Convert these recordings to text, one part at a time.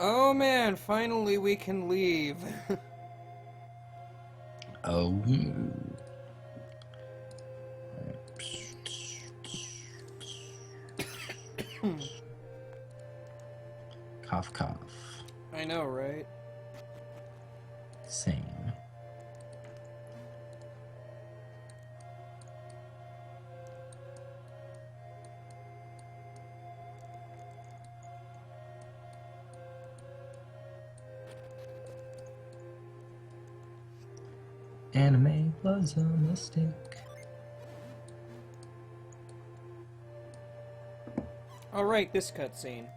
Oh man, finally we can leave. Oh. Cough, cough. I know, right? Same. Anime was a mistake. Alright, this cutscene.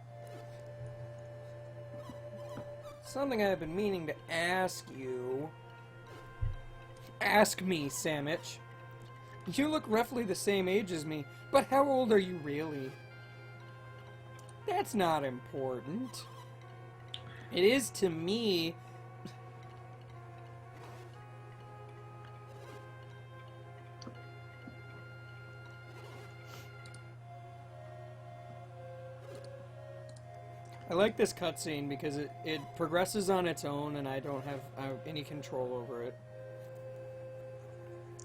Something I've been meaning to ask you. Ask me, Samich. You look roughly the same age as me, but how old are you really? That's not important. It is to me. I like this cutscene because it progresses on its own and I don't have any control over it.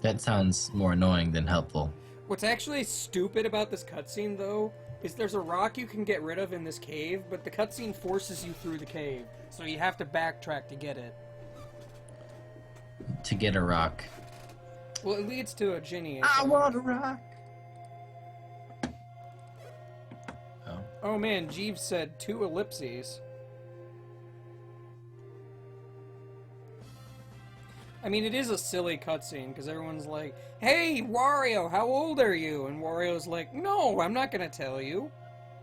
That sounds more annoying than helpful. What's actually stupid about this cutscene, though, is there's a rock you can get rid of in this cave, but the cutscene forces you through the cave, so you have to backtrack to get it. To get a rock. Well, it leads to a genie. I want a rock! Oh. Oh man, Jeeves said 2 ellipses. I mean, it is a silly cutscene, because everyone's like, hey, Wario, how old are you? And Wario's like, no, I'm not going to tell you.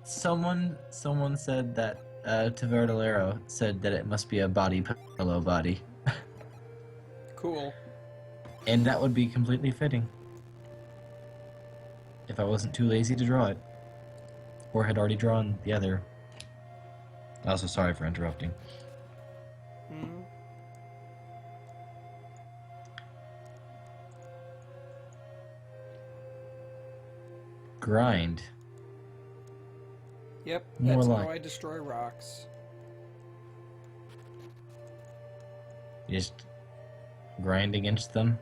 Someone said that, Taverdalero said that it must be a body pillow body. Cool. And that would be completely fitting. If I wasn't too lazy to draw it. Or had already drawn the other. Also, sorry for interrupting. Hmm. Grind. Yep, More that's like how I destroy rocks. you just grind against them.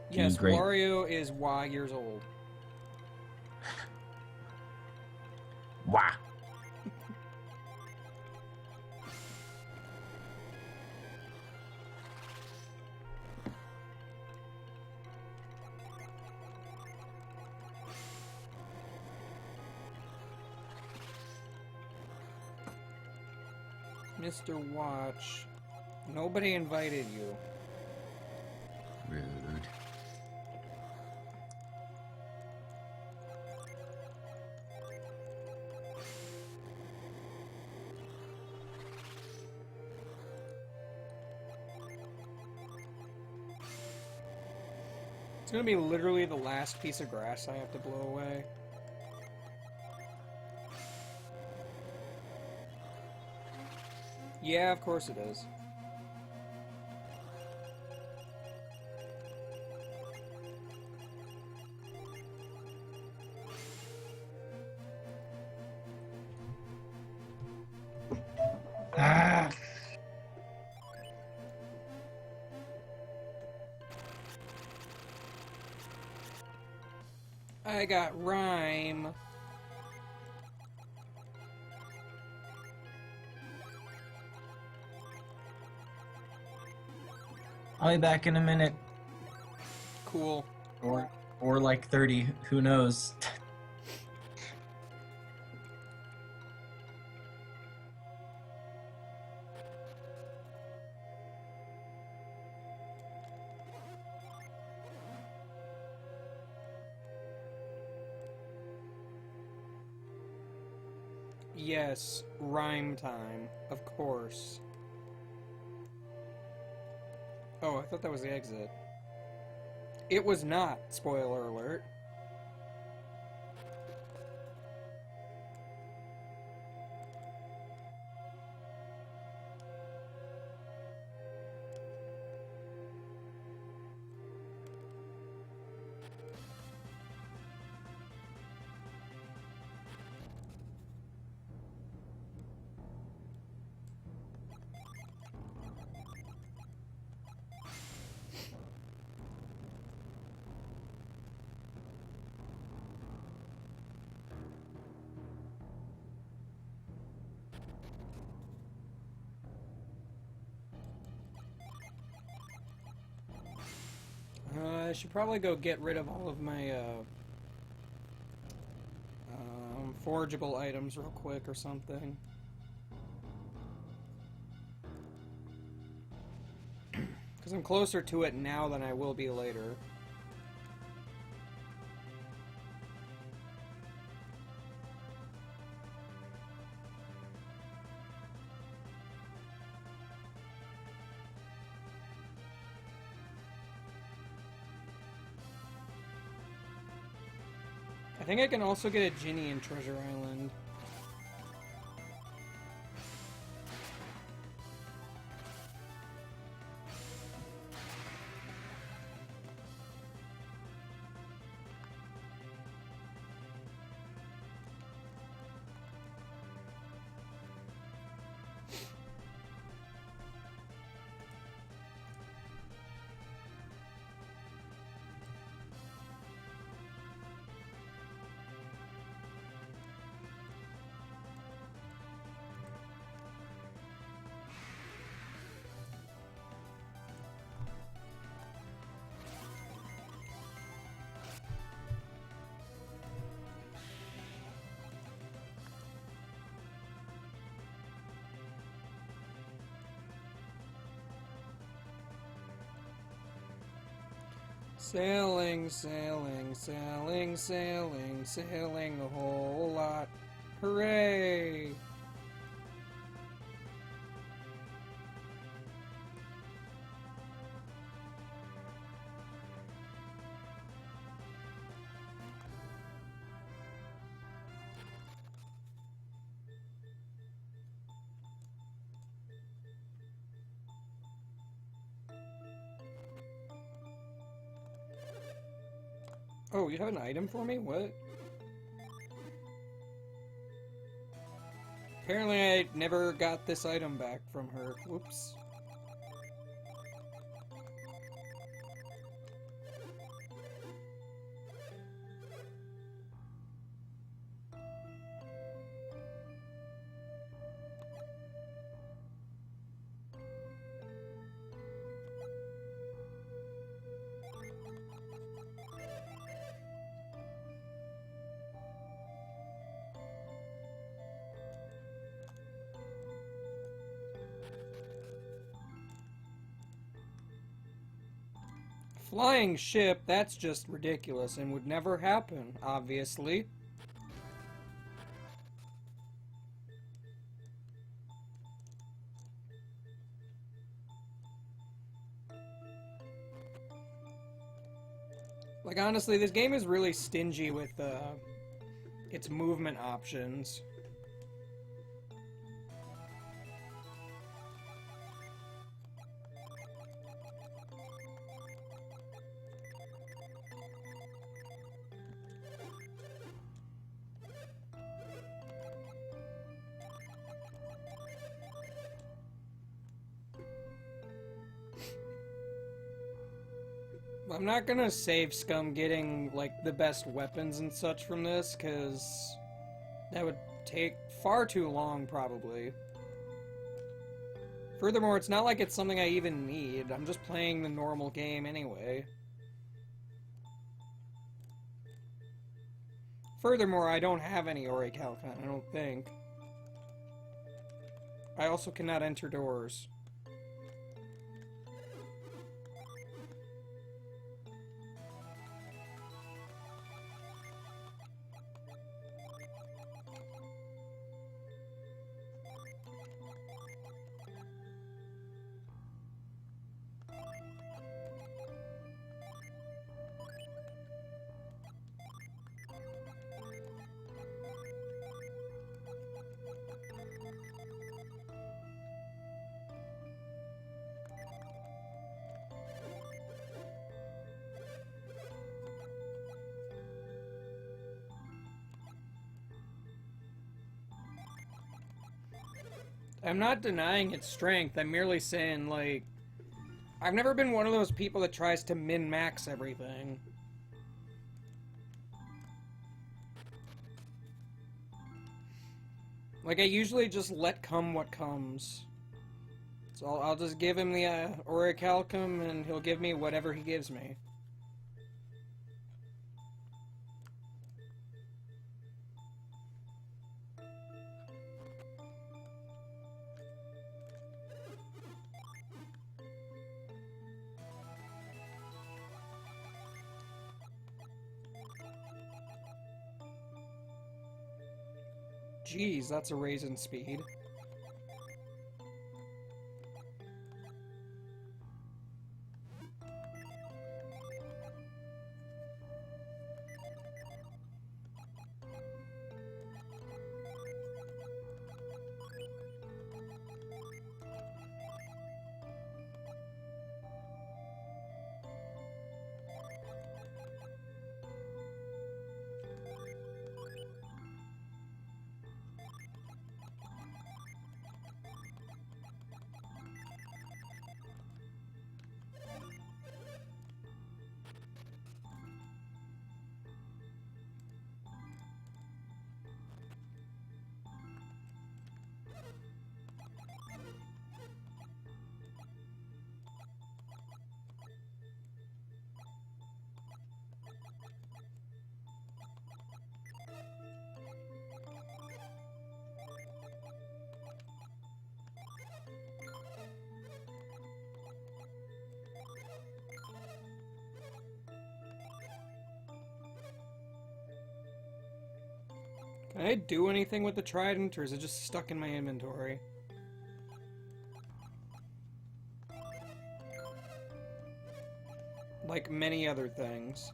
Yes, great. Wario is Y years old. Wah! Mr. Watch, nobody invited you. Rude. It's gonna be literally the last piece of grass I have to blow away. Yeah, of course it is. Ah! I got rhyme. I'll be back in a minute. Cool. Or like 30, who knows? Yes, rhyme time. Of course. Oh, I thought that was the exit. It was not, spoiler alert. should probably go get rid of all of my forgeable items real quick or something. Because I'm closer to it now than I will be later. I think I can also get a Ginny in Treasure Island. Sailing, sailing, sailing, sailing, sailing a whole lot. Hooray! Oh, you have an item for me? What? Apparently I never got this item back from her. Whoops. Flying ship, that's just ridiculous and would never happen, obviously. Like, honestly, this game is really stingy with its movement options. I'm not gonna save Scum getting, like, the best weapons and such from this, because that would take far too long, probably. Furthermore, it's not like it's something I even need. I'm just playing the normal game anyway. Furthermore, I don't have any Orichalcon, I don't think. I also cannot enter doors. I'm not denying its strength, I'm merely saying, like, I've never been one of those people that tries to min-max everything. Like, I usually just let come what comes. So I'll just give him the Orichalcum, and he'll give me whatever he gives me. Geez, that's a raise in speed. Can I do anything with the trident, or is it just stuck in my inventory? Like many other things.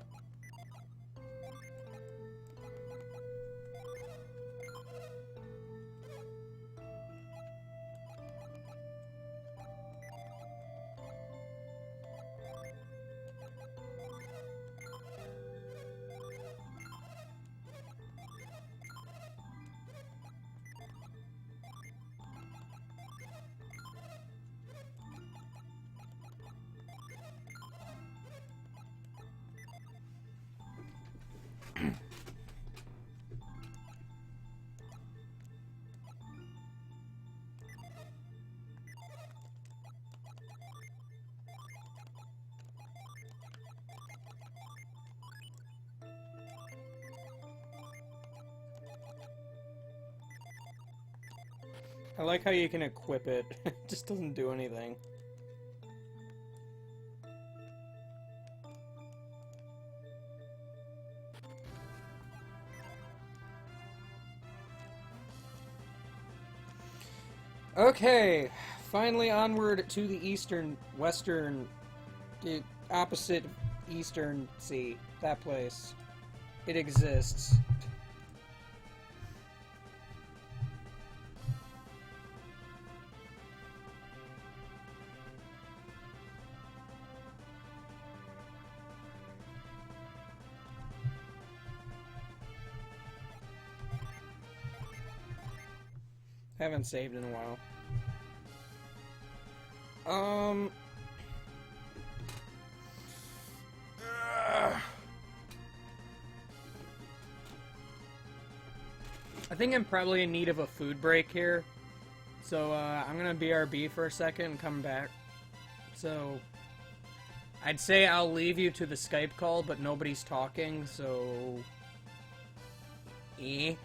I like how you can equip it. It just doesn't do anything. Okay, finally onward to the the opposite eastern sea. That place. It exists. Haven't saved in a while. I think I'm probably in need of a food break here. So, I'm gonna BRB for a second and come back. So, I'd say I'll leave you to the Skype call, but nobody's talking, so... Eh?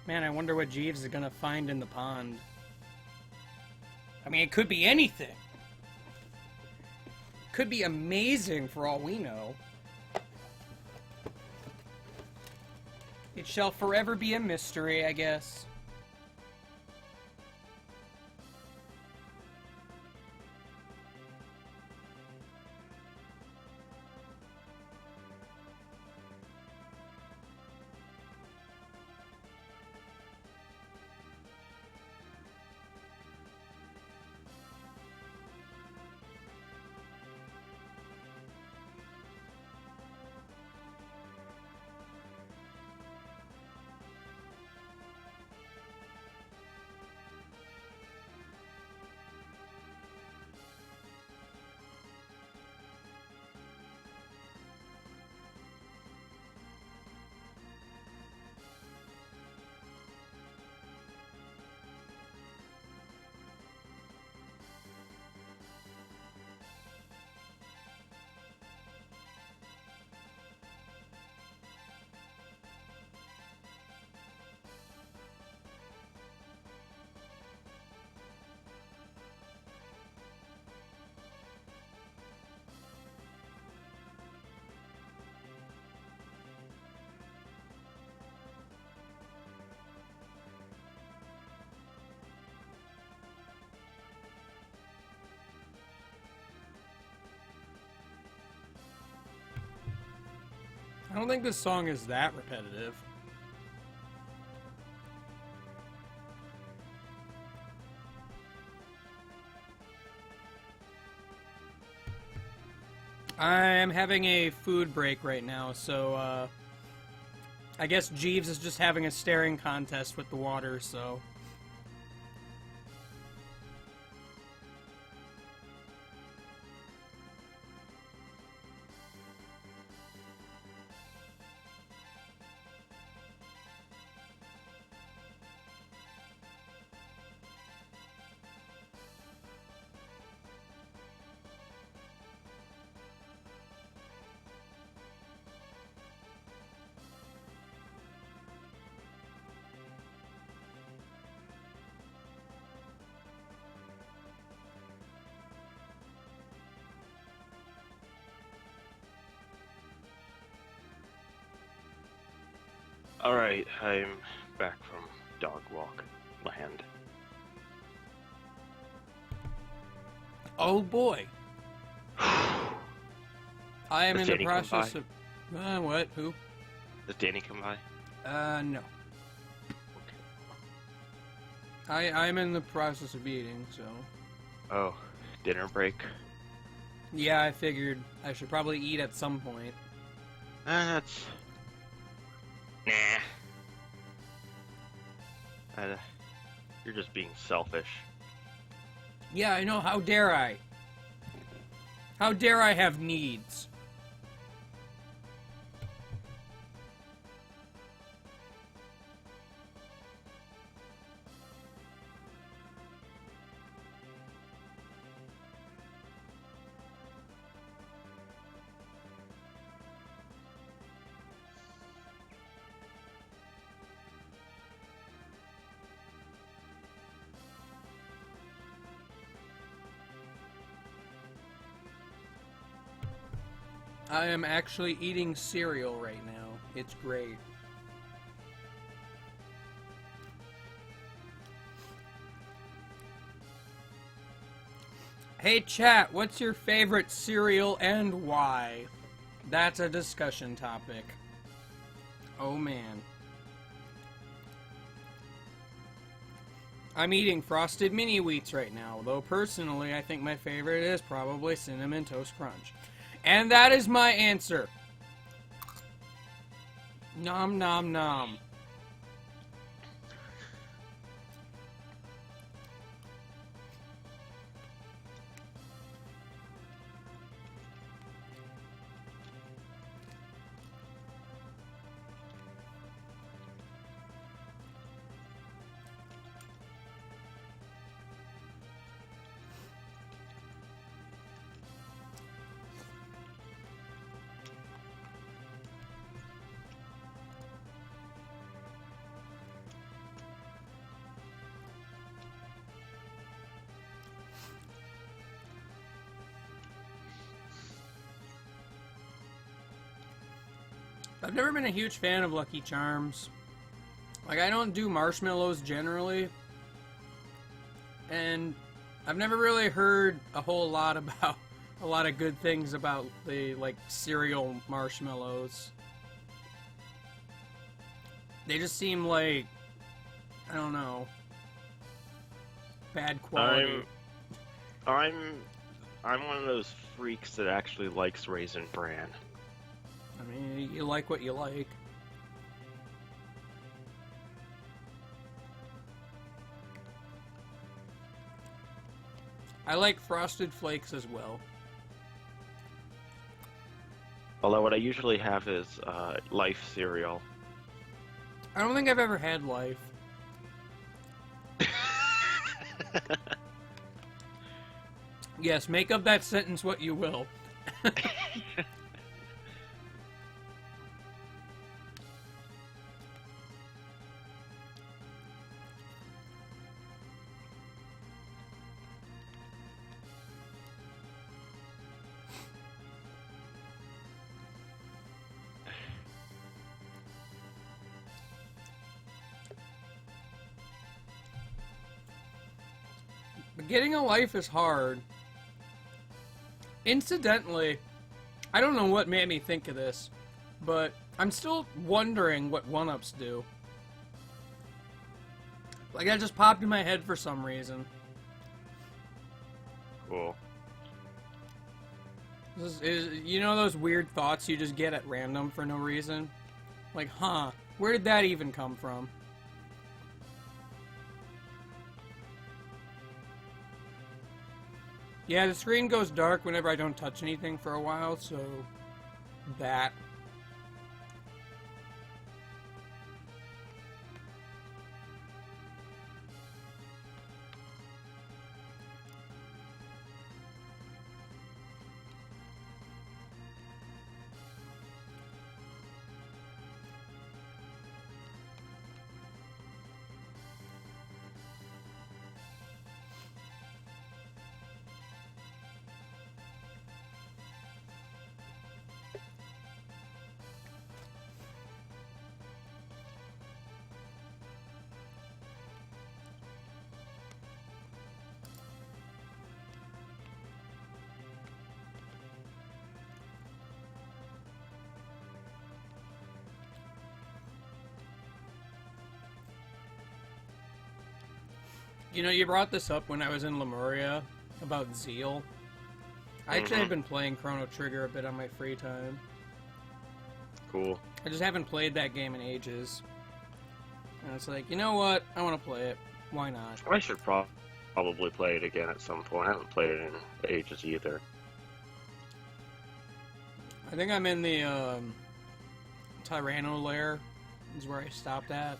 Man, I wonder what Jeeves is gonna find in the pond. I mean, it could be anything. Could be amazing for all we know. It shall forever be a mystery, I guess. I don't think this song is that repetitive. I am having a food break right now, so I guess Jeeves is just having a staring contest with the water, so... Alright, I'm back from dog walk land. Oh boy. I am Does in the Danny come process by? of... what? Who? Does Danny come by? No. I'm in the process of eating, so... Oh, dinner break? Yeah, I figured I should probably eat at some point. That's... Nah. You're just being selfish. Yeah, I know, how dare I? How dare I have needs? I am actually eating cereal right now. It's great. Hey chat, what's your favorite cereal and why? That's a discussion topic. Oh man. I'm eating Frosted Mini Wheats right now, though personally I think my favorite is probably Cinnamon Toast Crunch. And that is my answer. Nom nom nom. I've never been a huge fan of Lucky Charms. Like, I don't do marshmallows generally. And I've never really heard a whole lot about a lot of good things about the, like, cereal marshmallows. They just seem like, I don't know, bad quality. I'm one of those freaks that actually likes Raisin Bran. I mean, you like what you like. I like Frosted Flakes as well. Although what I usually have is Life cereal. I don't think I've ever had Life. Yes, make of that sentence what you will. But getting a Life is hard. Incidentally, I don't know what made me think of this, but I'm still wondering what 1-ups do. Like, that just popped in my head for some reason. Cool. You know those weird thoughts you just get at random for no reason? Like, huh, where did that even come from? Yeah, the screen goes dark whenever I don't touch anything for a while, so that. You know, you brought this up when I was in Lemuria about Zeal. I actually have been playing Chrono Trigger a bit on my free time. Cool. I just haven't played that game in ages. And it's like, you know what? I want to play it. Why not? I should probably play it again at some point. I haven't played it in ages either. I think I'm in the Tyranno lair is where I stopped at.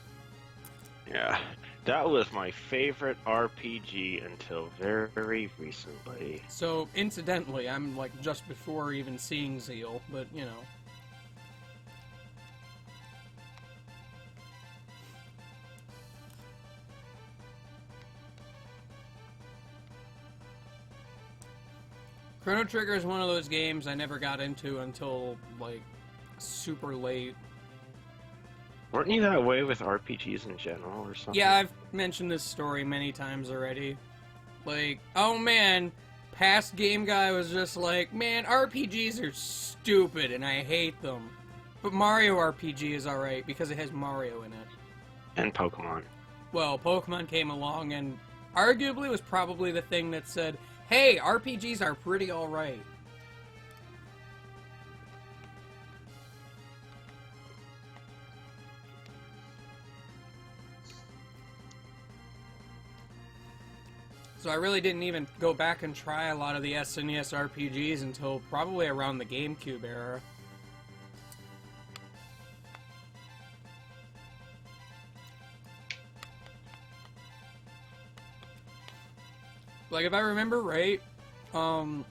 Yeah, that was my favorite RPG until very recently. So, incidentally, I'm like just before even seeing Zeal, but you know. Chrono Trigger is one of those games I never got into until like super late. Weren't you that way with RPGs in general or something? Yeah, I've mentioned this story many times already. Like, oh man, past game guy was just like, man, RPGs are stupid and I hate them. But Mario RPG is alright because it has Mario in it. And Pokemon. Well, Pokemon came along and arguably was probably the thing that said, hey, RPGs are pretty alright. So I really didn't even go back and try a lot of the SNES RPGs until probably around the GameCube era. Like, if I remember right, I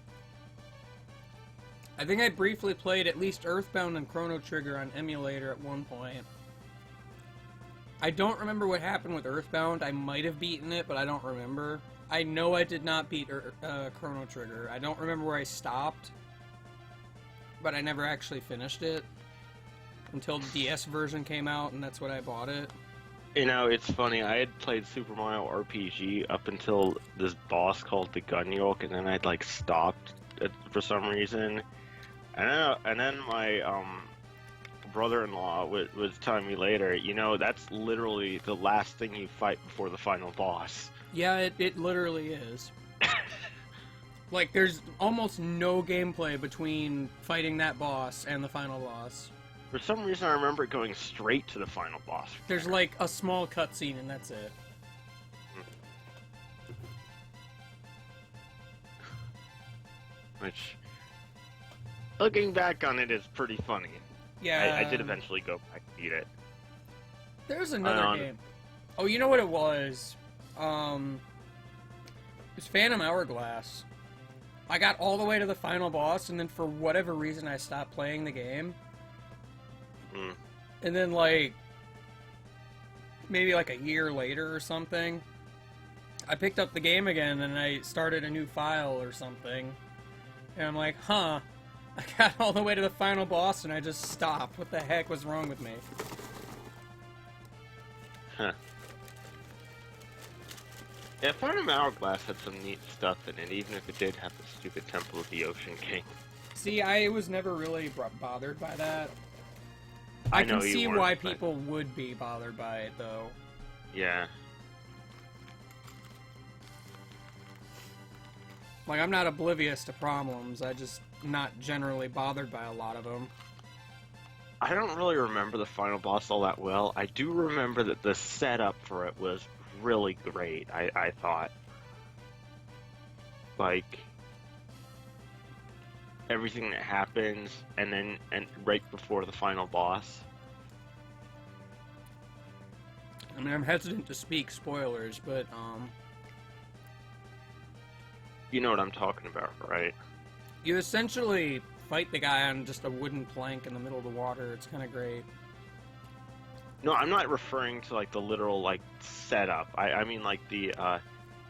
think I briefly played at least Earthbound and Chrono Trigger on emulator at one point. I don't remember what happened with Earthbound. I might have beaten it, but I don't remember. I know I did not beat Chrono Trigger. I don't remember where I stopped, but I never actually finished it. until the DS version came out, and that's when I bought it. You know, it's funny. I had played Super Mario RPG up until this boss called the Gun Yoke, and then I'd like stopped for some reason. And then my brother-in-law was telling me later, you know, that's literally the last thing you fight before the final boss. Yeah, it literally is. Like, there's almost no gameplay between fighting that boss and the final boss. For some reason, I remember it going straight to the final boss. There's like a small cutscene and that's it. Which, looking back on it, is pretty funny. Yeah. I did eventually go back and beat it. There's another game. Oh, you know what it was? It was Phantom Hourglass. I got all the way to the final boss, and then for whatever reason, I stopped playing the game. And then, like, maybe like a year later or something, I picked up the game again, and I started a new file or something. And I'm like, huh, I got all the way to the final boss, and I just stopped. What the heck was wrong with me? Huh. Yeah, Phantom Hourglass had some neat stuff in it, even if it did have the stupid Temple of the Ocean King. See, I was never really bothered by that. I can know you see weren't, why but- people would be bothered by it, though. Yeah. Like, I'm not oblivious to problems, I just not generally bothered by a lot of them. I don't really remember the final boss all that well. I do remember that the setup for it was really great, I thought. Like, everything that happens, and right before the final boss. I mean, I'm hesitant to speak spoilers, but, You know what I'm talking about, right? you essentially fight the guy on just a wooden plank in the middle of the water. It's kind of great. No, I'm not referring to, like, the literal, like, setup. I mean, like, the,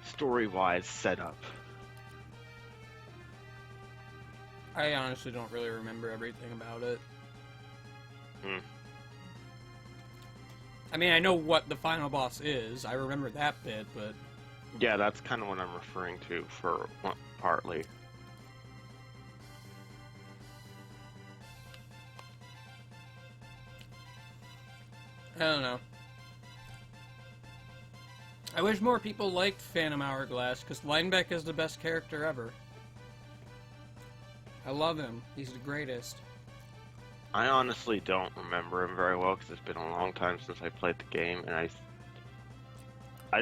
story-wise setup. I honestly don't really remember everything about it. Hmm. I mean, I know what the final boss is. I remember that bit, but... Yeah, that's kind of what I'm referring to for partly. I don't know. I wish more people liked Phantom Hourglass, because Linebeck is the best character ever. I love him. He's the greatest. I honestly don't remember him very well because it's been a long time since I played the game, and I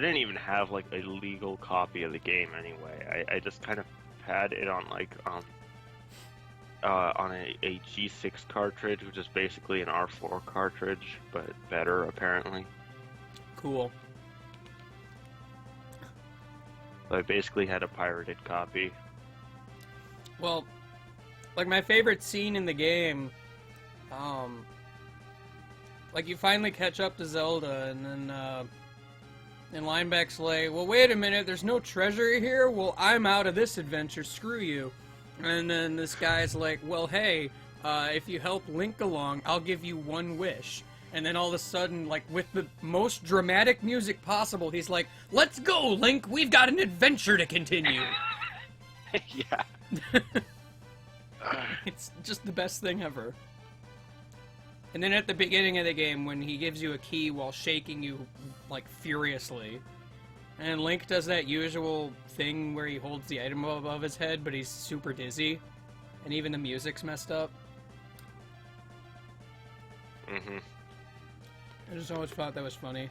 didn't even have like a legal copy of the game anyway. I just kind of had it on like on a G6 cartridge, which is basically an R4 cartridge, but better apparently. Cool. So I basically had a pirated copy. Well, like my favorite scene in the game, like you finally catch up to Zelda, and then and Linebeck's like, well, wait a minute, there's no treasure here? Well, I'm out of this adventure, screw you. And then this guy's like, well, hey, if you help Link along, I'll give you one wish. And then all of a sudden, like, with the most dramatic music possible, he's like, let's go, Link, we've got an adventure to continue. Yeah. It's just the best thing ever. And then at the beginning of the game, when he gives you a key while shaking you, like, furiously, and Link does that usual thing where he holds the item above his head, but he's super dizzy, and even the music's messed up. Mm-hmm. I just always thought that was funny.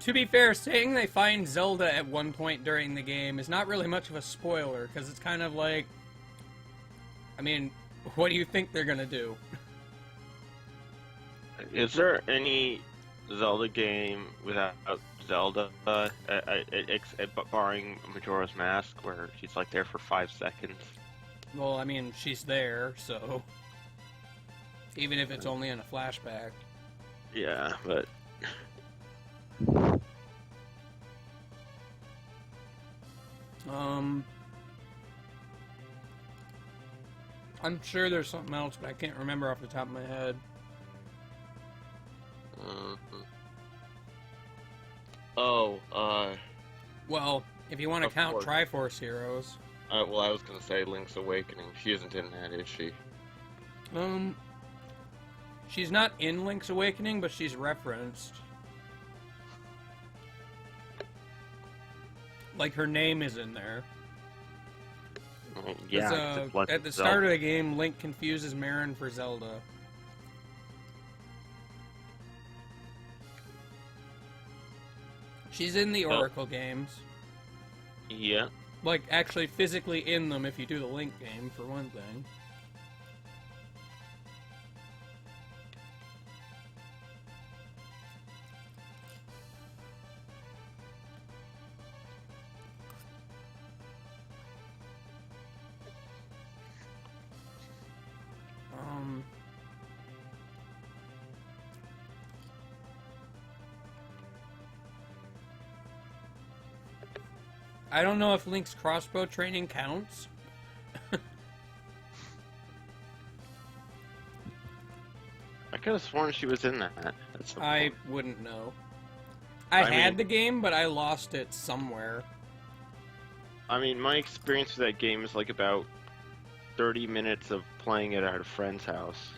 To be fair, saying they find Zelda at one point during the game is not really much of a spoiler, because it's kind of like... I mean, what do you think they're gonna do? Is there any Zelda game without Zelda, barring Majora's Mask, where she's like there for 5 seconds? Well, I mean, she's there, so... Even if it's only in a flashback. Yeah, but I'm sure there's something else, but I can't remember off the top of my head. Well, if you want to Of count course. Triforce heroes. well, I was gonna say Link's Awakening. She isn't in that, is she? She's not in Link's Awakening, but she's referenced. Like, her name is in there. Yeah. 'Cause, at the start of the game, Link confuses Marin for Zelda. She's in the Oracle games. Yeah. Like, actually physically in them if you do the Link game, for one thing. I don't know if Link's crossbow training counts. I could have sworn she was in that. At some I point. wouldn't know. I had mean- the game, but I lost it somewhere. I mean, my experience with that game is like about 30 minutes of playing it at a friend's house.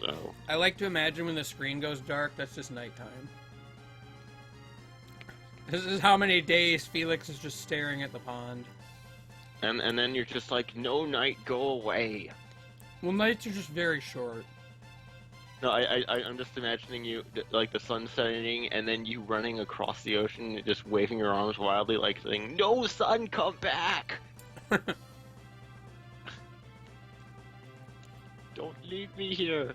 So, I like to imagine when the screen goes dark, that's just nighttime. This is how many days Felix is just staring at the pond. and then you're just like, no, night, go away. Well, nights are just very short. No, I'm just imagining you, like the sun setting, and then you running across the ocean, and just waving your arms wildly, like saying, "No, sun, come back! Don't leave me here."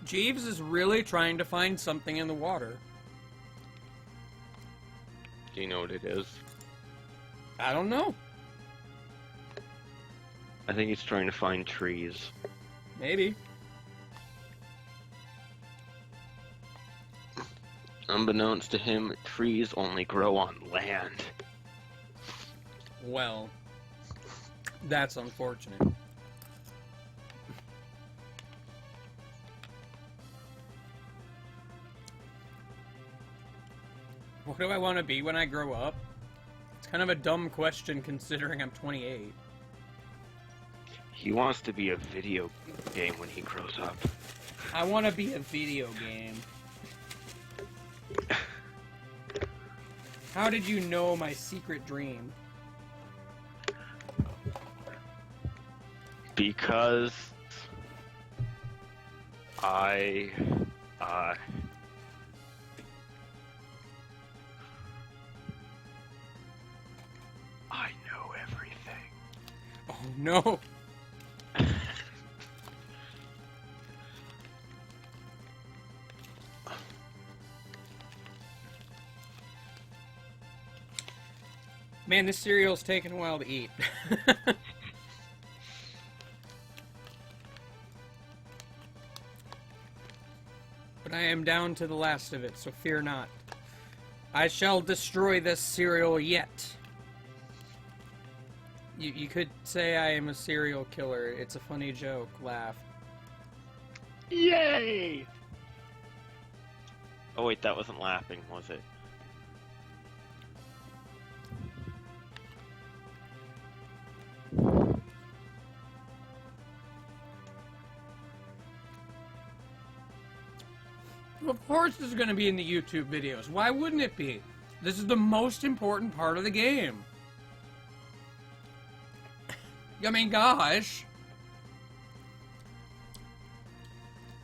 Jeeves is really trying to find something in the water. Do you know what it is? I don't know. I think he's trying to find trees. Maybe. Unbeknownst to him, trees only grow on land. Well, that's unfortunate. What do I want to be when I grow up? It's kind of a dumb question considering I'm 28. He wants to be a video game when he grows up. I want to be a video game. How did you know my secret dream? Because I know everything. Oh no! Man, this cereal's taking a while to eat. But I am down to the last of it, so fear not. I shall destroy this cereal yet. You could say I am a serial killer. It's a funny joke. Laugh. Yay! Oh wait, that wasn't laughing, was it? Of course this is going to be in the YouTube videos. Why wouldn't it be? This is the most important part of the game. I mean, gosh.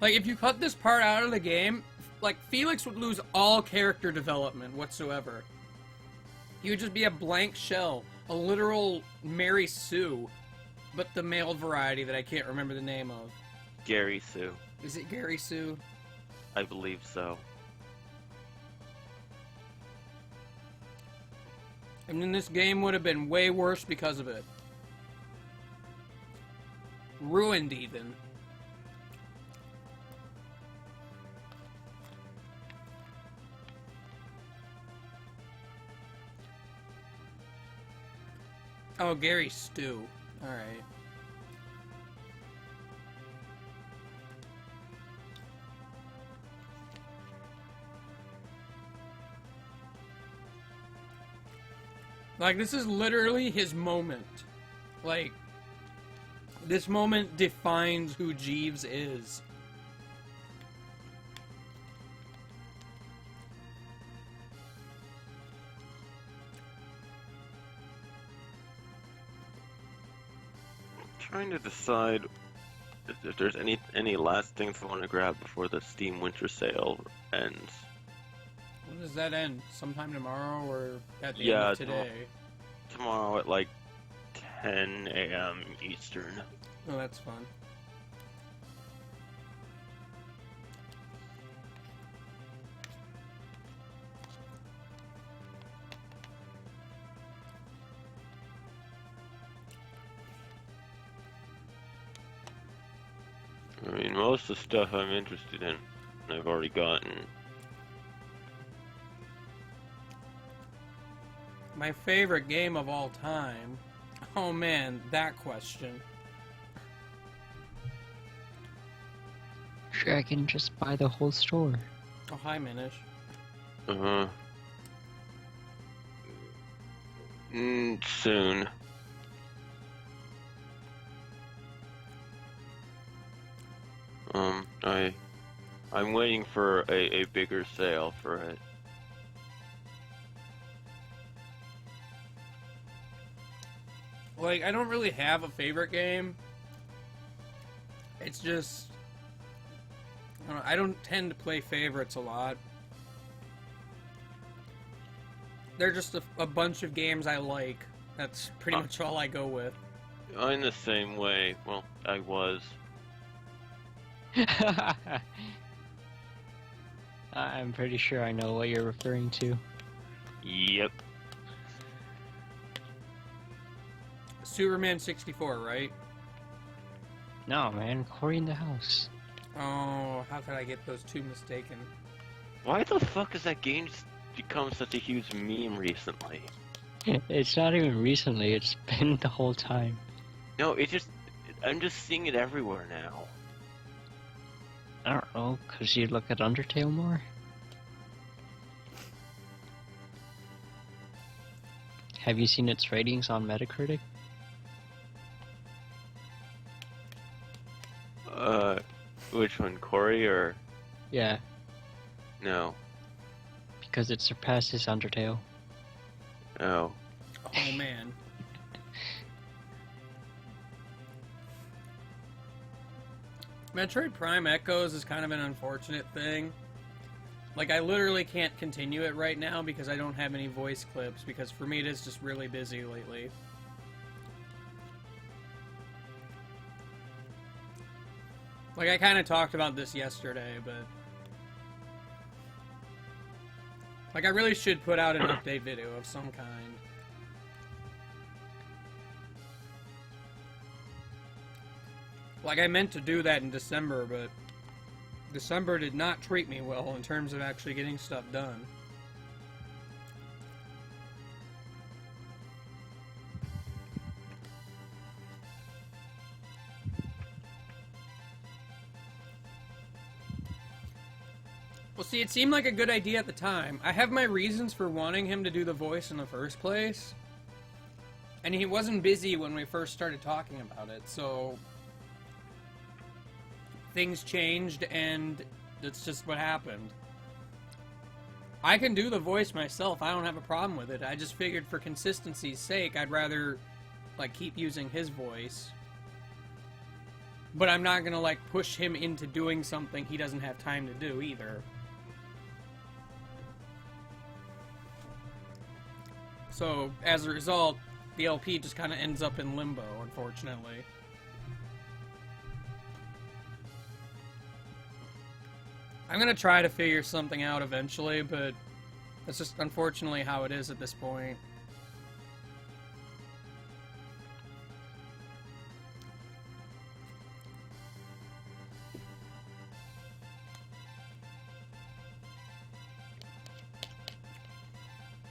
Like, if you cut this part out of the game, like, Felix would lose all character development whatsoever. He would just be a blank shell. A literal Mary Sue. But the male variety that I can't remember the name of. Gary Sue. Is it Gary Sue? I believe so. And then this game would have been way worse because of it. Ruined, even. Oh, Gary Stew. Alright. Like, this is literally his moment. Like, this moment defines who Jeeves is. Trying to decide if there's any last things I want to grab before the Steam Winter Sale ends. When does that end? Sometime tomorrow or at the end Yeah, of today? Tomorrow at like 10 a.m. Eastern. Oh, that's fun. I mean, most of the stuff I'm interested in, I've already gotten. My favorite game of all time? Oh man, that question. Sure, I can just buy the whole store. Oh, hi, Minish. Uh-huh. Soon. I'm waiting for a bigger sale for it. Like, I don't really have a favorite game. It's just... I don't tend to play favorites a lot. They're just a bunch of games I like. That's pretty much all I go with. I'm the same way. Well, I was. I'm pretty sure I know what you're referring to. Yep. Superman 64, right? No, man, Corey in the House. Oh, how could I get those two mistaken? Why the fuck has that game become such a huge meme recently? It's not even recently, it's been the whole time. No, I'm just seeing it everywhere now. I don't know, cause you look at Undertale more? Have you seen its ratings on Metacritic? Which one, Corey or? Yeah, No. because it surpasses Undertale. Oh. Oh, man. Metroid Prime Echoes is kind of an unfortunate thing. Like, I literally can't continue it right now because I don't have any voice clips, because for me it is just really busy lately. Like, I kind of talked about this yesterday, but... Like, I really should put out an update video of some kind. Like, I meant to do that in December, but... December did not treat me well in terms of actually getting stuff done. Well, see, it seemed like a good idea at the time. I have my reasons for wanting him to do the voice in the first place. And he wasn't busy when we first started talking about it, so... Things changed, and that's just what happened. I can do the voice myself. I don't have a problem with it. I just figured for consistency's sake, I'd rather like, keep using his voice. But I'm not gonna, like, push him into doing something he doesn't have time to do either. So, as a result, the LP just kind of ends up in limbo, unfortunately. I'm gonna try to figure something out eventually, but that's just unfortunately how it is at this point.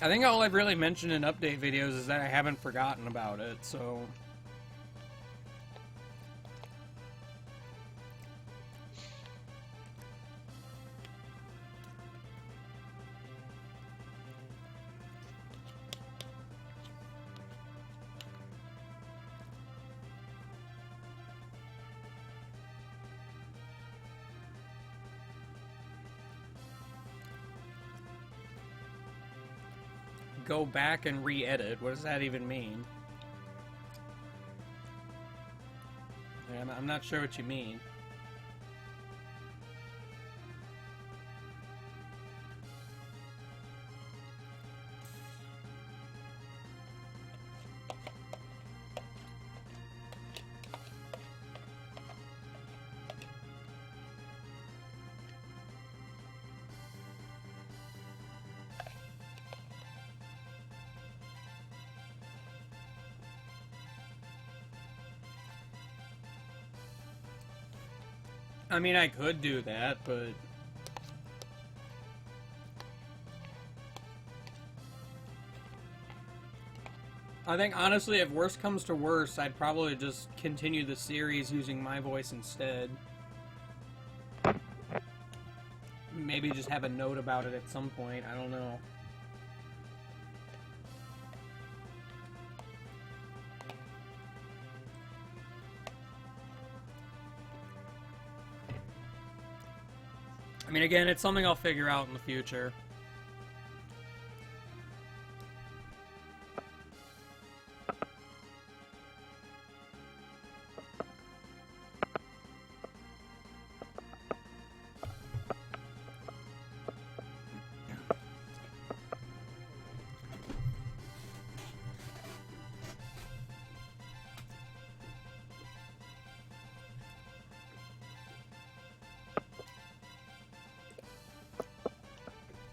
I think all I've really mentioned in update videos is that I haven't forgotten about it, so... Go back and re-edit. What does that even mean? I'm not sure what you mean. I mean, I could do that, but... I think, honestly, if worse comes to worse, I'd probably just continue the series using my voice instead. Maybe just have a note about it at some point, I don't know. I mean, again, it's something I'll figure out in the future.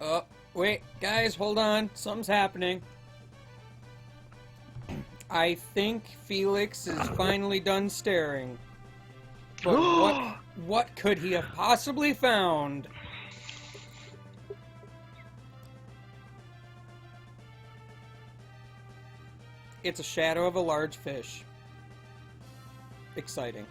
Oh, wait, guys, hold on. Something's happening. I think Felix is finally done staring. But what could he have possibly found? It's a shadow of a large fish. Exciting.